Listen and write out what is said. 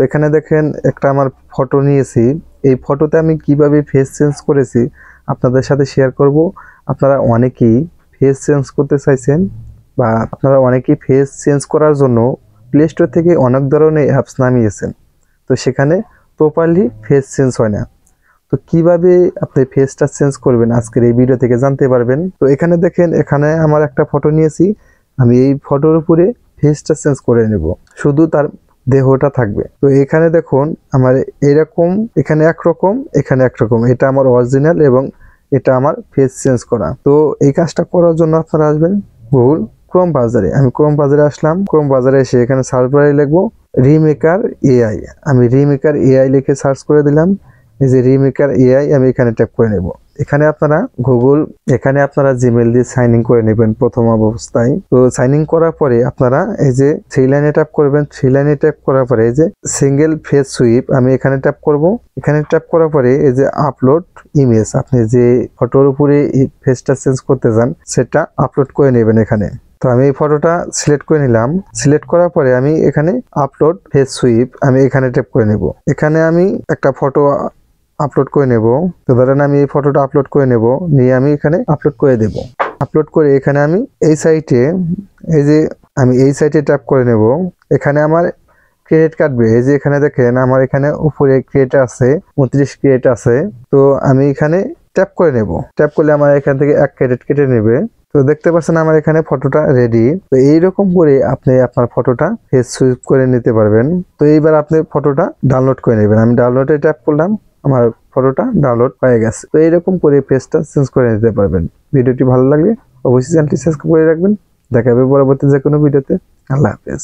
এখানে দেখেন একটা আমার ফটো নিয়েছি। এই ফটোতে আমি কিভাবে ফেস চেঞ্জ করেছি আপনাদের সাথে শেয়ার করব। আপনারা অনেকেই ফেস চেঞ্জ করতে চাইছেন বা আপনারা অনেকেই ফেস চেঞ্জ করার জন্য প্লে স্টোর থেকে অনেক ধরনের অ্যাপস নামিয়েছেন, তো সেখানে প্রপারলি ফেস চেঞ্জ হয় না। তো কিভাবে আপনি ফেসটা চেঞ্জ করবেন আজকের এই ভিডিও থেকে জানতে পারবেন। তো এখানে দেখেন, এখানে আমার একটা ফটো নিয়েছি। আমি এই ফটোর উপরে ফেসটা চেঞ্জ করে নেব, শুধু তার দেহটা থাকবে। তো এখানে দেখুন আমার এরকম, এখানে একরকম, এখানে একরকম। এটা আমার অরিজিনাল এবং এটা আমার ফেস চেঞ্জ করা। তো এই কাজটা করার জন্য আপনারা আসবেন গুগল ক্রোম ব্রাউজারে। আমি ক্রোম ব্রাউজারে আসলাম। ক্রোম ব্রাউজারে এসে এখানে সার্চ বারে লিখবো রিমেকার এআই। আমি রিমেকার এআই লিখে সার্চ করে দিলাম। এই যে রিমেকার এআই আমি এখানে ট্যাপ করে নেব। এখানে আপনারা জিমেল দিয়ে সাইন ইন করে নেবেন প্রথম অবস্থায়। তো সাইন ইন করার পরে আপনারা এই যে থ্রি লাইনে ট্যাপ করবেন। থ্রি লাইনে ট্যাপ করার পরে এই যে সিঙ্গেল ফেস সুইপ আমি এখানে ট্যাপ করব। এখানে ট্যাপ করার পরে এই যে আপলোড ইমেজ, আপনি যে ফটোর উপরে ফেসটা চেঞ্জ করতে চান সেটা আপলোড করে নেবেন এখানে। তো আমি এই ফটোটা সিলেক্ট করে নিলাম। সিলেক্ট করার পরে আমি এখানে আপলোড ফেস সুইপ আমি এখানে ট্যাপ করে নেব। এখানে আমি একটা ফটো আপলোড করে নেব। তো ধরেন আমি এই ফটোটা আপলোড করে নেব, নিয়ে আমি এখানে আপলোড করে দেব। আপলোড করে এখানে আমি এই সাইটে, এই যে আমি এই সাইটে ট্যাপ করে নেব। এখানে আমার ক্রেডিট কাটবে। এই যে এখানে দেখেন আমার এখানে উপরে ক্রেডিট আছে, 29 ক্রেডিট আছে। তো আমি এখানে ট্যাপ করে নেব। ট্যাপ করলে আমার এখান থেকে 1 ক্রেডিট কেটে নেবে। তো দেখতে পাচ্ছেন আমার এখানে ফটোটা রেডি। তো এইরকম করে আপনি আপনার ফটোটা ফেস সুইপ করে নিতে পারবেন। তো এইবার আপনি ফটোটা ডাউনলোড করে নেবেন। আমি ডাউনলোডে ট্যাপ করলাম, আমার ফটোটা ডাউনলোড হয়ে গেছে। তো এইরকম করে ফেসটা চেঞ্জ করে নিতে পারবেন। ভিডিওটি ভালো লাগলে অবশ্যই চ্যানেলটি সাবস্ক্রাইব করে রাখবেন। দেখা হবে পরবর্তী যে কোনো ভিডিওতে। আল্লাহ হাফেজ।